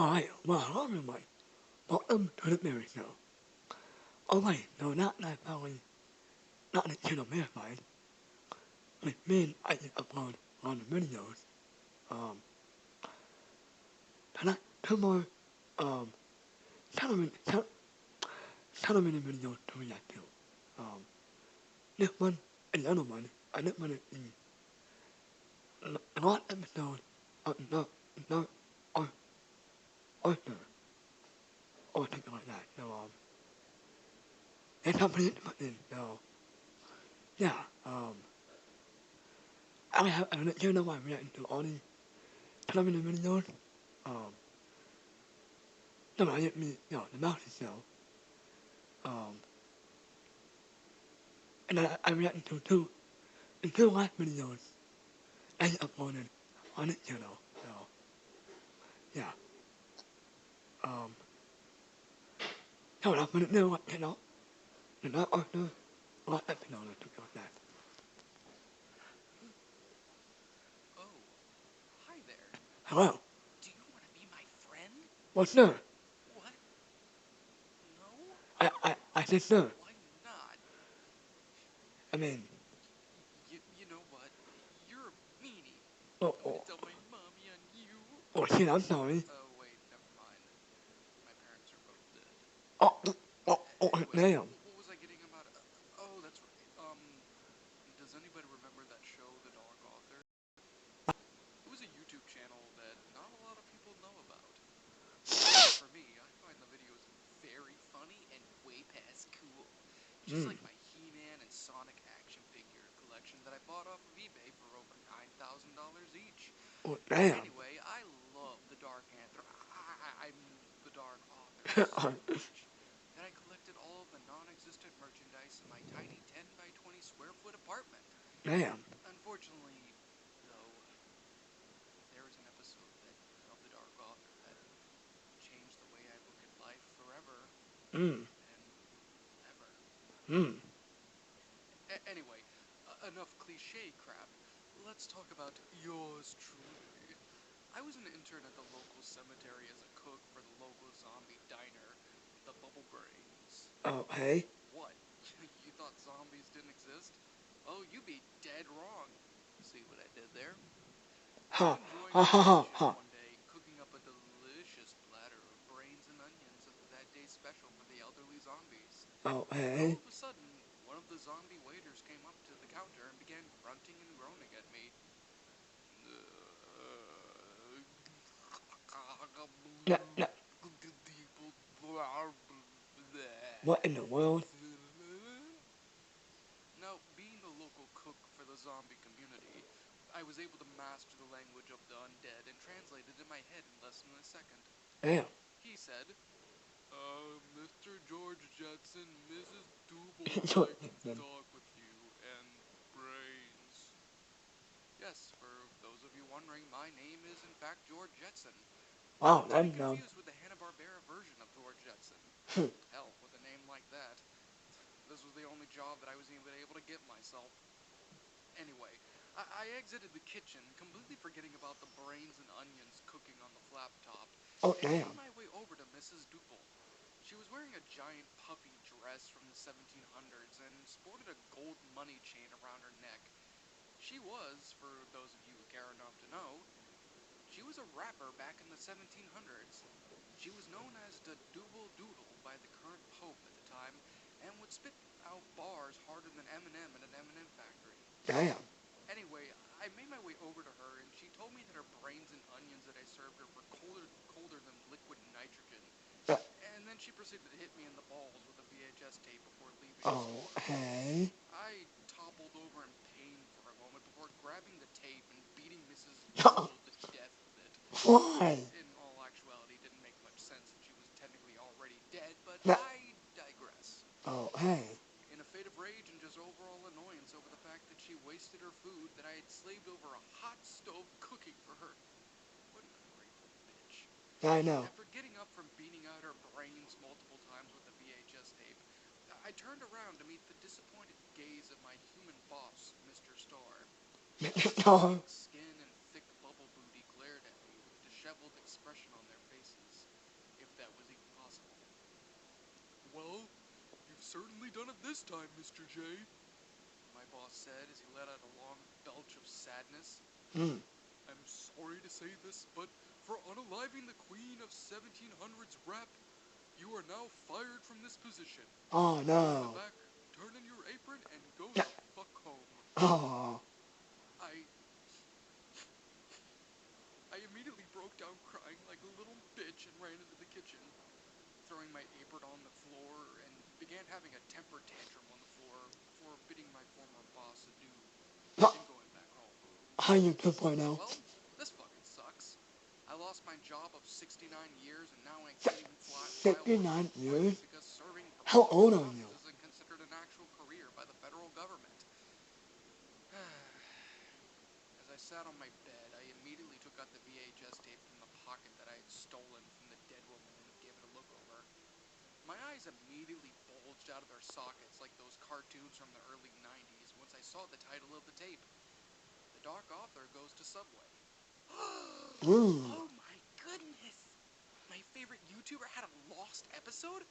Alright, well, everybody, welcome to the Mary Show. Oh wait, no, not that family, not the channel verified. Like me, I just upload a lot of videos. Um, tonight, two more, um, television videos to react to. Um, this one and the other one, I just wanted the last episode of the or, Arthur, or something like that. So, that's something to put in, so, yeah, I have a channel where I react to all these television videos. Um, somebody hit me, the mouse itself. Um, and I reacted to two last videos I uploaded on this channel. So, yeah. Um, so that's what it do, what channel. And that also, last episode or something like that. Oh, hi there. Hello. Do you want to be my friend? Well, sir, What? No? I said sir. Why not? I mean, You know what? You're a meanie. oh, I'm gonna oh, tell my mommy on you. oh shit, I'm sorry. Oh, wait, never mind. My parents are both dead. Oh, Anyway, damn. what was I getting about? Oh, that's right. Does anybody remember that show, The Dark Author? It was a YouTube channel that not a lot of people know about. As for me, I find the videos very funny and way past cool. Just like my He-Man and Sonic action figure collection that I bought off of eBay for over $9,000 each. Oh, damn. Anyway, I love the Dark Anther. I'm the Dark Author so much that I collected all of the non-existent merchandise in my tiny 10 by 20 square foot apartment. Damn. Unfortunately, though, there was an episode of the Dark Author that changed the way I look at life forever Mm. and ever. Mm. Anyway, enough cliche crap. Let's talk about yours truly. I was an intern at the local cemetery as a cook for the local zombie diner, the Bubble Brains. Oh, hey. What? You thought zombies didn't exist? Oh, you'd be dead wrong. See what I did there? I was Ha. enjoying Ha my ha ha kitchen ha. one day, cooking up a delicious platter of brains and onions of that day's special for the elderly zombies. Oh, When hey. all of a sudden, one of the zombie waiters came up to the counter and began grunting and groaning at me. Nah, nah. What in the world? Now, being the local cook for the zombie community, I was able to master the language of the undead and translate it in my head in less than a second. Damn. He said, Mr. George Jetson, Mrs. Double would like to talk with you, and brains. Yes, for those of you wondering, my name is in fact George Jetson. Wow, Not to be that's dumb. confused with the Hanna-Barbera version of George Jetson. Hell, with a name like that, this was the only job that I was even able to get myself. Anyway, I exited the kitchen, completely forgetting about the brains and onions cooking on the flap top, Oh, and made damn. my way over to Mrs. Duple. She was wearing a giant puffy dress from the 1700s and sported a gold money chain around her neck. She was, for those of you who care enough to know, she was a rapper back in the 1700s. She was known as the Double Doodle by the current pope at the time, and would spit out bars harder than Eminem in an M&M factory. Damn. Anyway, I made my way over to her, and she told me that her brains and onions that I served her were colder than liquid nitrogen. Uh, And then she proceeded to hit me in the balls with a VHS tape before leaving the oh, store. hey. I toppled over in pain for a moment before grabbing the tape and beating Mrs. Double to death with it. Why? Which, in all actuality, didn't make much sense since she was technically already dead, but Nah. I digress. Oh, hey. In a fit of rage and just overall annoyance over the fact that she wasted her food that I had slaved over a hot stove cooking for her. What an ungrateful bitch. I know. After getting up from beating out her brains multiple times with the VHS tape, I turned around to meet the disappointed gaze of my human boss, Mr. Starr. His Oh, pink skin and thick bubble booty glared at me with disheveled expression on their faces, if that was even possible. "Well, you've certainly done it this time, Mr. J," my boss said as he let out a long belch of sadness. Mm. "I'm sorry to say this, but for unaliving the Queen of 1700's rep, you are now fired from this position. Oh In the no. back, turn in your apron and go Yeah. the fuck home." Oh. I immediately broke down crying like a little bitch and ran into the kitchen, throwing my apron on the floor, and began having a temper tantrum on the floor before bidding my former boss adieu and going back home. How you 2.0? Well, this fucking sucks. I lost my job of 69 years and now I can't even file for 69 years? unemployment because serving for How old are cops you? isn't considered an actual career by the federal government. As I sat on my bed, I immediately took out the VHS tape from the pocket that I had stolen from the dead woman and gave it a look over. My eyes immediately bulged out of their sockets like those cartoons from the early 90s once I saw the title of the tape. The Dark Author Goes to Subway. Ooh. Oh my goodness! My favorite YouTuber had a lost episode?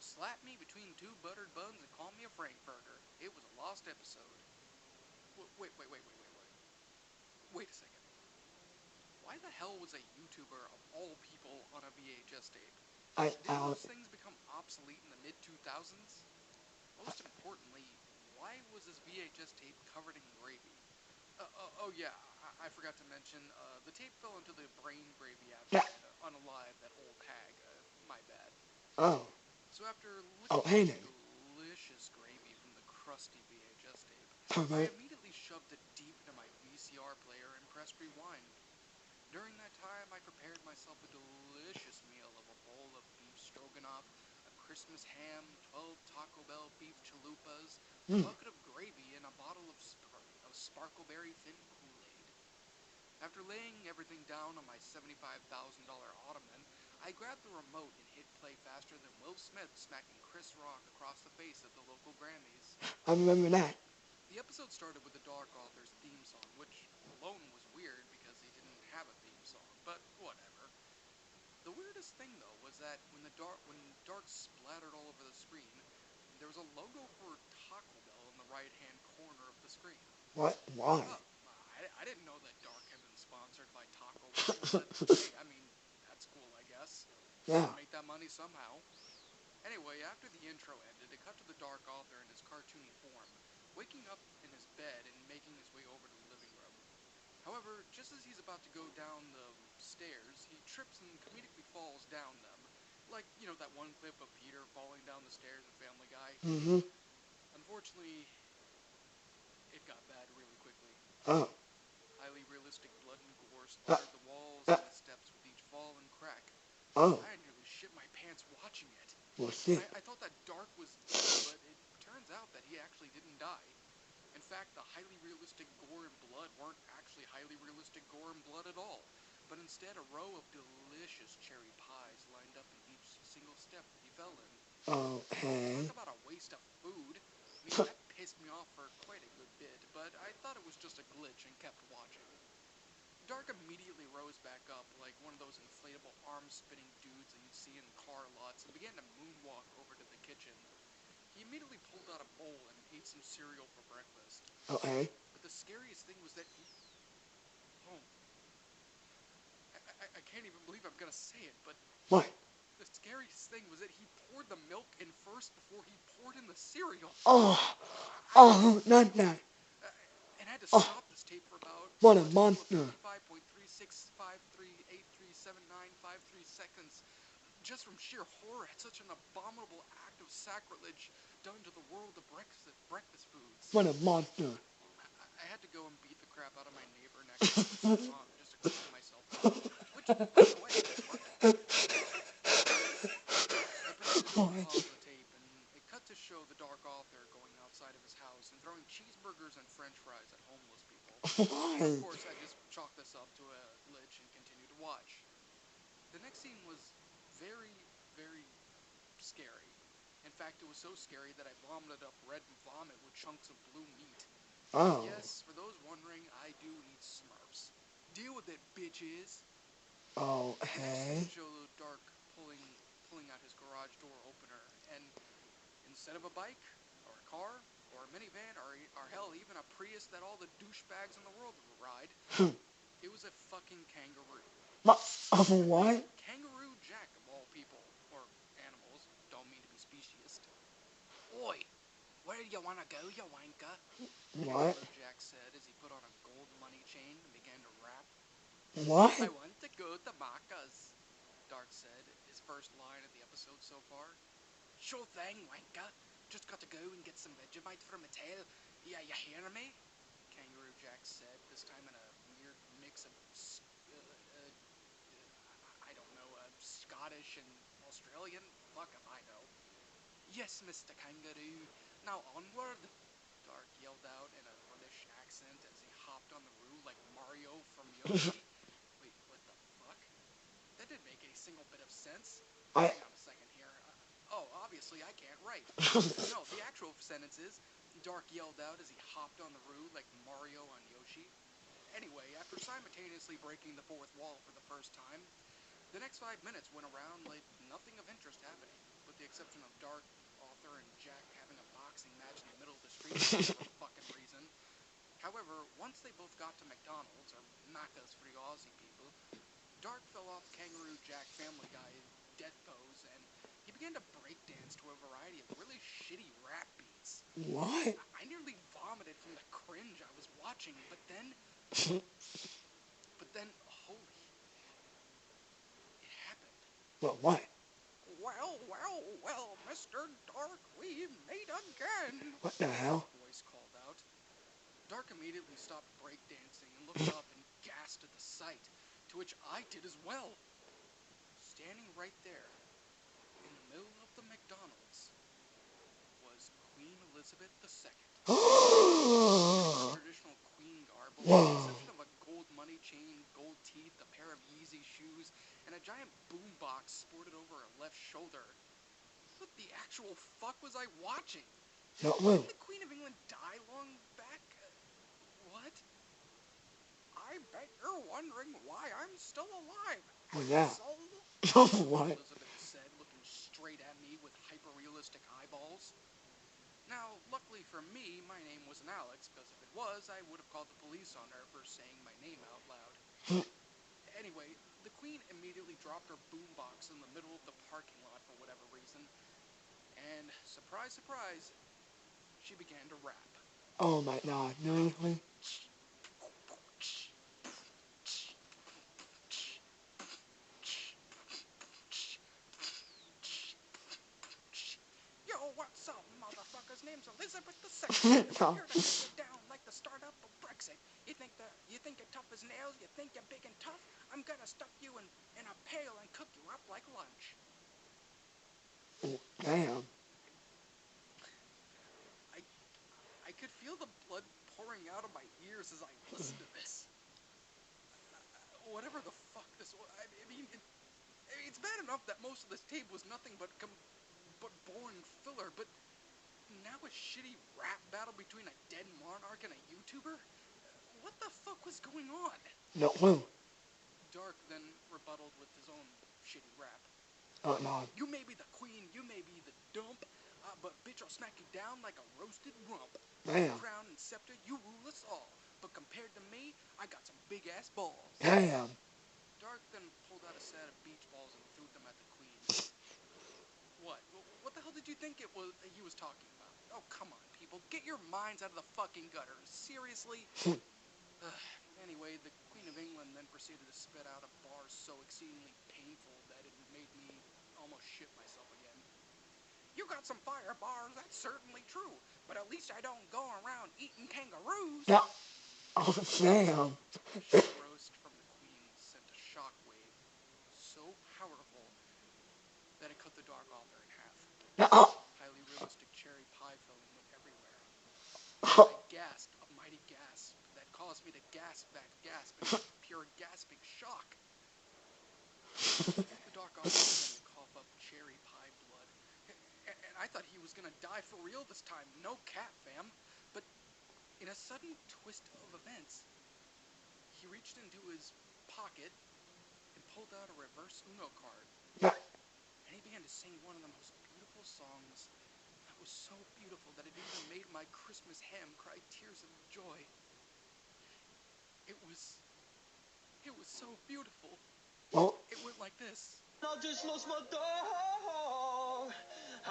Slap me between two buttered buns and call me a Frankfurter. It was a lost episode. Wait a second. Why the hell was a YouTuber of all people on a VHS tape? Didn't those things become obsolete in the mid-2000s? Most importantly, why was this VHS tape covered in gravy? I forgot to mention, the tape fell into the brain gravy after unalive that old hag. My bad. Oh. So after licking the delicious gravy from the crusty VHS tape, I immediately shoved it deep into my VCR player and pressed rewind. During that time, I prepared myself a delicious meal of a bowl of beef stroganoff, a Christmas ham, 12 Taco Bell beef chalupas, a bucket of gravy, and a bottle of Sparkleberry Thin Kool-Aid. After laying everything down on my $75,000 ottoman, I grabbed the remote and hit play faster than Will Smith smacking Chris Rock across the face at the local Grammys. I remember that. The episode started with the Dark Author's theme song, which alone was weird because he didn't have a theme song, but whatever. The weirdest thing, though, was that when dark splattered all over the screen, there was a logo for Taco Bell in the right-hand corner of the screen. What? Why? Oh, I didn't know that Dark had been sponsored by Taco Bell, but hey, I mean, that's cool, I guess. Yeah. Make that money somehow. Anyway, after the intro ended, it cut to the Dark Author in his cartoony form, waking up in his bed and making his way over to the living room. However, just as he's about to go down the stairs, he trips and comedically falls down them. Like, you know, that one clip of Peter falling down the stairs in Family Guy? Mm-hmm. Unfortunately, it got bad really quickly. Oh. Highly realistic blood and gore splattered the walls and the steps with each fall and crack. Oh. I nearly shit my pants watching it. Well, shit. I thought that Dark was dead, but it turns out that he actually didn't die. In fact, the highly realistic gore and blood weren't actually highly realistic gore and blood at all, but instead a row of delicious cherry pies lined up in each single step that he fell in. Okay. Talk about a waste of food. I mean, that pissed me off for quite a good bit, but I thought it was just a glitch and kept watching. Dark immediately rose back up like one of those inflatable arm-spinning dudes that you'd see in car lots and began to moonwalk over to the kitchen. He immediately pulled out a bowl and ate some cereal for breakfast. Okay. But the scariest thing was that he... Oh. I can't even believe I'm gonna say it, but... What? The scariest thing was that he poured the milk in first before he poured in the cereal. Oh. Oh, not that. And had to stop this tape for about... What a monster. 55.3653883795 seconds. Just from sheer horror at such an abominable act of sacrilege done to the world of breakfast foods. What a monster. I had to go and beat the crap out of my neighbor next to just to clean myself up. Which, by the way, worked. I proceeded to pause the tape, and it cut to show the Dark Author going outside of his house and throwing cheeseburgers and french fries at homeless people. Of course, I just chalked this up to a glitch and continued to watch. The next scene was very, very scary. In fact, it was so scary that I vomited up red vomit with chunks of blue meat. Oh. Yes, for those wondering, I do eat Smurfs. Deal with it, bitches! Oh, The next hey. scene showed Dark pulling out his garage door opener, and instead of a bike or a car or a minivan or hell even a Prius that all the douchebags in the world would ride, it was a fucking kangaroo. Ma- what? Kangaroo Jack of all people or animals. Don't mean to be speciest. Oi, where do you want to go, you wanker? What? Kangaroo Jack said as he put on a gold money chain and began to rap. What? I want to go to Macca's, Dark said, his first line of the episode so far. Sure thing, wanker. Just got to go and get some Vegemite from a tail. Yeah, you hear me? Kangaroo Jack said, this time in a weird mix of, I don't know, Scottish and Australian? Fuck if I know. Yes, Mr. Kangaroo. Now onward, Dark yelled out in a British accent as he hopped on the roof like Mario from Yoshi. Wait, what the fuck? That didn't make any single bit of sense. I. Hang on a second here. Obviously I can't write. No, the actual sentence is, Dark yelled out as he hopped on the roof like Mario on Yoshi. Anyway, after simultaneously breaking the fourth wall for the first time, the next 5 minutes went around like nothing of interest happening, with the exception of Dark, Arthur, and Jack having a boxing match in the middle of the street for whatever fucking reason. However, once they both got to McDonald's, or Macca's for the Aussie people, Dark fell off Kangaroo Jack Family Guy death pose, and he began to breakdance to a variety of really shitty rap beats. What? I nearly vomited from the cringe I was watching, but then, holy, it happened. What? Well, Mr. Dark, we meet again, What the hell? a voice called out. Dark immediately stopped breakdancing and looked up and gasped at the sight, to which I did as well. Standing right there, in the middle of the McDonald's, was Queen Elizabeth II. Traditional queen garb, but with the Whoa. exception of a gold money chain, gold teeth, a pair of Yeezy shoes, and a giant boombox sported over her left shoulder. What the actual fuck was I watching? Not well. Didn't the Queen of England die long back? What? I bet you're wondering why I'm still alive, Well, yeah. asshole, What? Elizabeth said, looking straight at me with hyper-realistic eyeballs. Now, luckily for me, my name wasn't Alex, because if it was, I would have called the police on her for saying my name out loud. Anyway, the Queen immediately dropped her boombox in the middle of the parking lot for whatever reason, and, surprise, surprise, she began to rap. Oh my god, no. Yo, what's up, motherfuckers? Name's Elizabeth II. No. Here to take you down like the startup of Brexit. You think you're tough as nails? You think you're big and tough? I'm gonna stuff you in a pail and cook you up like lunch. Damn. I could feel the blood pouring out of my ears as I listened to this. Whatever the fuck this was, it's bad enough that most of this tape was nothing but boring filler, but now a shitty rap battle between a dead monarch and a YouTuber? What the fuck was going on? No well. Dark then rebutted with his own shitty rap. Oh no. You may be the queen, you may be the dump, but bitch, I'll smack you down like a roasted rump. Damn. Crown and scepter, you rule us all. But compared to me, I got some big-ass balls. Damn. Dark then pulled out a set of beach balls and threw them at the queen. What? What the hell did you think he was talking about? Oh, come on, people. Get your minds out of the fucking gutters. Seriously? Anyway, the Queen of England then proceeded to spit out a bar so exceedingly painful that it made me almost shit myself again. You got some fire bars, that's certainly true, but at least I don't go around eating kangaroos. No. Oh damn. The shit roast from the Queen sent a shockwave so powerful that it cut the Dark Author in half. No. Highly realistic cherry pie filling went everywhere. Oh. I gasped a mighty gasp that caused me to gasp back gasp in pure gasping shock. The Dark Author began to cough up cherry pie blood. And I thought he was gonna die for real this time. No cap, fam. But in a sudden twist of events, he reached into his pocket and pulled out a reverse Uno card, Yeah. and he began to sing one of the most beautiful songs that was so beautiful that it even made my Christmas ham cry tears of joy. It was so beautiful. Well, It went like this. I just lost my dog,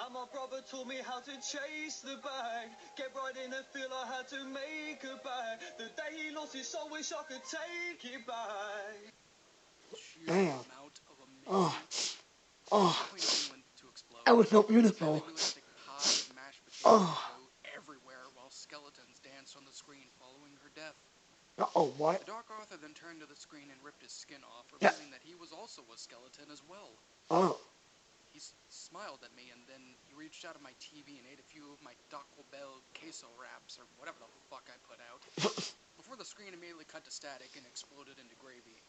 and my brother taught me how to chase the bag. Get right in the field, I had to make a bag. The day he lost his soul, wish I could take it back. Sheer Damn. amount of Oh. amazing. Oh, Point England to explode. that was so Highly beautiful. realistic pie of mashed potatoes Oh. go everywhere while skeletons danced on the screen following her death. Oh, what? The Dark Author then turned to the screen and ripped his skin off, Yeah. revealing that he was also a skeleton as well. Oh. He smiled at me, and then he reached out of my TV and ate a few of my Taco Bell queso wraps, or whatever the fuck I put out, before the screen immediately cut to static and exploded into gravy.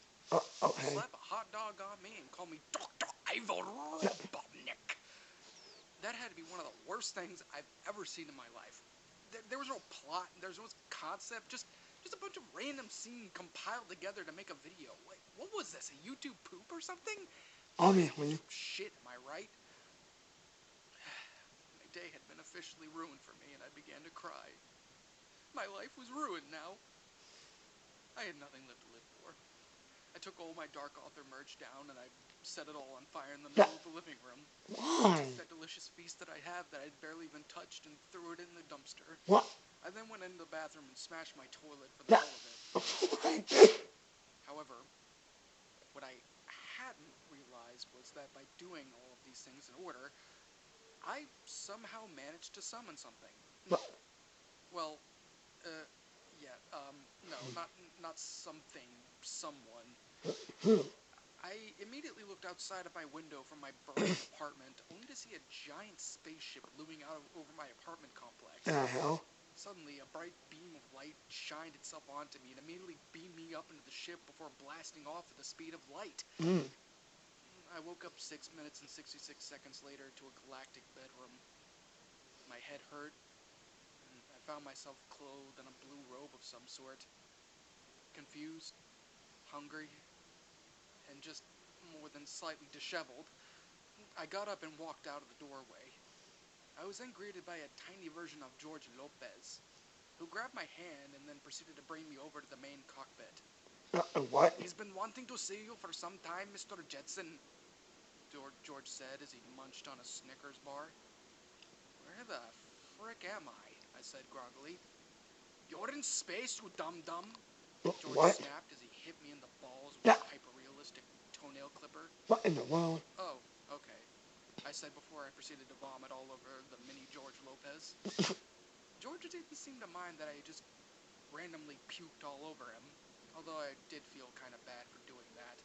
Okay. Slap a hot dog on me and call me Dr. Ivor Robotnik. That had to be one of the worst things I've ever seen in my life. There was no plot, there's no concept, just a bunch of random scenes compiled together to make a video. Like, what was this, a YouTube poop or something? Obviously. Shit, am I right? My day had been officially ruined for me, and I began to cry. My life was ruined now. I had nothing left to live for. I took all my Dark Author merch down, and I set it all on fire in the middle of the living room. Why? That delicious feast that I have that I'd barely even touched, and threw it in the dumpster. What? I then went into the bathroom and smashed my toilet for the hell of it. However, what I hadn't realized was that by doing all of these things in order, I somehow managed to summon something. Well, no, not something, someone. I immediately looked outside of my window from my burning apartment, only to see a giant spaceship looming out over my apartment complex. The hell? Suddenly, a bright beam of light shined itself onto me and immediately beamed me up into the ship before blasting off at the speed of light. I woke up 6 minutes and 66 seconds later to a galactic bedroom. My head hurt, and I found myself clothed in a blue robe of some sort. Confused, hungry, and just more than slightly disheveled. I got up and walked out of the doorway. I was then greeted by a tiny version of George Lopez, who grabbed my hand and then proceeded to bring me over to the main cockpit. What? "He's been wanting to see you for some time, Mr. Jetson," George said as he munched on a Snickers bar. "Where the frick am I?" said groggily. "You're in space, you dum-dum," George What? snapped as he hit me in the balls with a hyper-realistic toenail clipper. What in the world? "Oh, okay," I said before I proceeded to vomit all over the mini George Lopez. George didn't seem to mind that I just randomly puked all over him, although I did feel kind of bad for doing that.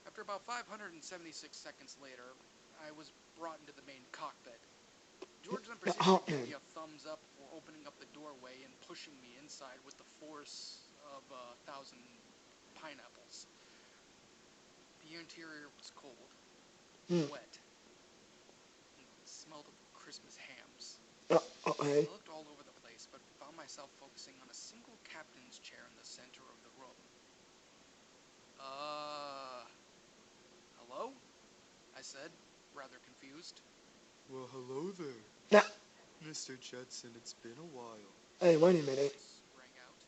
After about 576 seconds later, I was brought into the main cockpit. George then proceeded to give me a thumbs up for opening up the doorway and pushing me inside with the force of 1,000 pineapples. The interior was cold, wet, and smelled of Christmas hams. Okay. I looked all over the place, but found myself focusing on a single captain's chair in the center of the room. Hello? I said, rather confused. Well, hello there, Now, Mr. Jetson. It's been a while. hey, wait a minute. Voice rang out.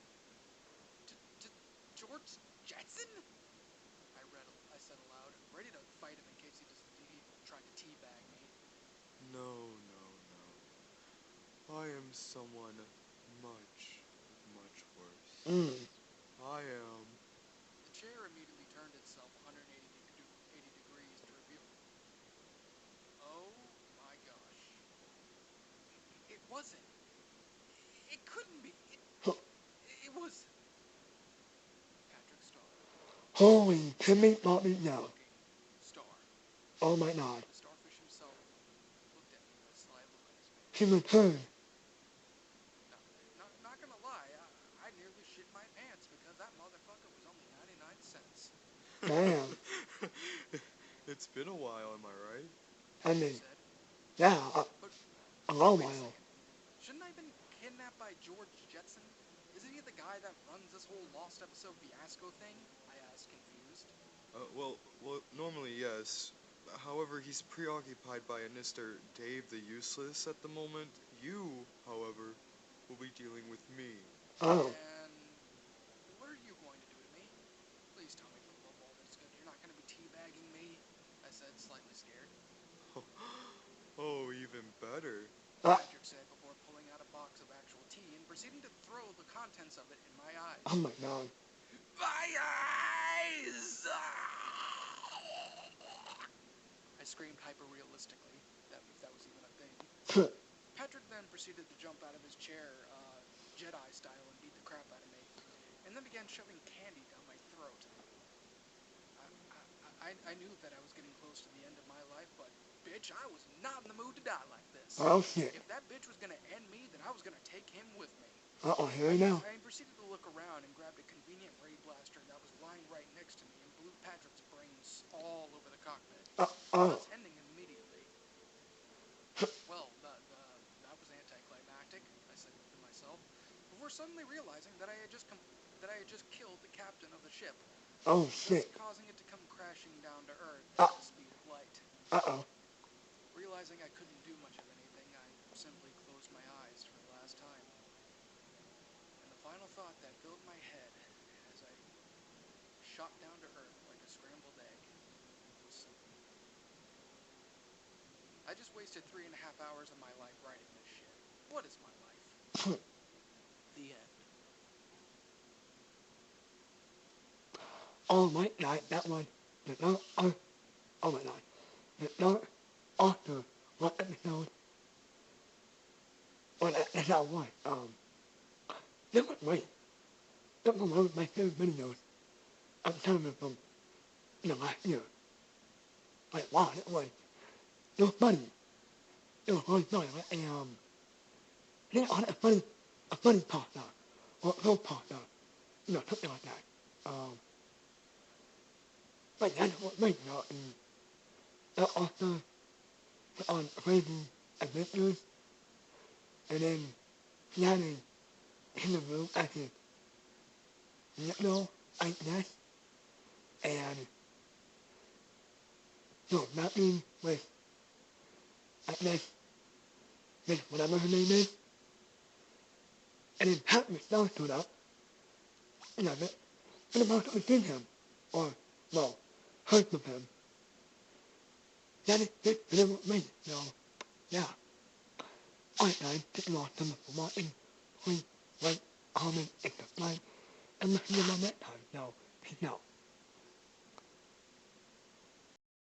George Jetson? I said aloud, ready to fight him in case he tried to teabag me. No. I am someone much worse. I am... The chair immediately turned itself 180 degrees to reveal... Oh my gosh. It wasn't. It couldn't be. It was... Patrick Star. Holy Timmy Bobby no. Star. Oh my god. The starfish himself looked at me with a sly look on his face. He returned. Not gonna lie, I nearly shit my pants because that motherfucker was only 99 cents. Damn. It's been a while, am I right? I mean, Said. yeah, But a long wait a while. second. Shouldn't I have been kidnapped by George Jetson? Isn't he the guy that runs this whole Lost episode fiasco thing? I asked, confused. Well, Normally, yes. However, he's preoccupied by a Mr. Dave the Useless at the moment. You, however, will be dealing with me. Oh, And what are you going to do to me? Please tell me for the love of all that is good, you're not going to be teabagging me, I said, slightly scared. Oh, even better. ah, Patrick said before pulling out a box of actual tea and proceeding to throw the contents of it in my eyes. oh my god. My eyes! I screamed hyper-realistically, if that was even a thing. Patrick then proceeded to jump out of his chair, Jedi style, and beat the crap out of me, and then began shoving candy down my throat. I knew that I was getting close to the end of my life, but bitch, I was not in the mood to die like this. Oh shit. If that bitch was gonna end me, then I was gonna take him with me. Uh-oh, here we go. I proceeded to look around and grabbed a convenient ray blaster that was lying right next to me and blew Patrick's brains all over the cockpit, Oh, thus ending him immediately. Well, that was anticlimactic, I said to myself, before suddenly realizing that I had just killed the captain of the ship, oh thus shit. causing it to come crashing down to Earth Ah. at the speed of light. Uh-oh. Realizing I couldn't do much of anything, I simply closed my eyes for the last time. And the final thought that filled my head as I shot down to Earth like a scrambled egg was simple. I just wasted 3.5 hours of my life writing this shit. What is my life? The end. Oh my god, that one. The dark, oh my god. The dark author, what episode? Well, that's not one. That was great. That was one of my favorite videos. I'm telling you from, last year. Like, wow, it was funny. It was really funny, right? And, then on a funny part though. Or a little part though. Something like that. Like, that's what made me, and that also put on crazy adventures, and then she had an interview as a little, I guess, and so nothing with, I guess, with whatever her name is, and then Patrick Star stood up, it, and about to sing him, or, well, heard from him. That is it, and it was me, so, yeah. Alright guys, thank you all so much for watching. Please like, comment, and subscribe, and listen to my next time, so, peace out.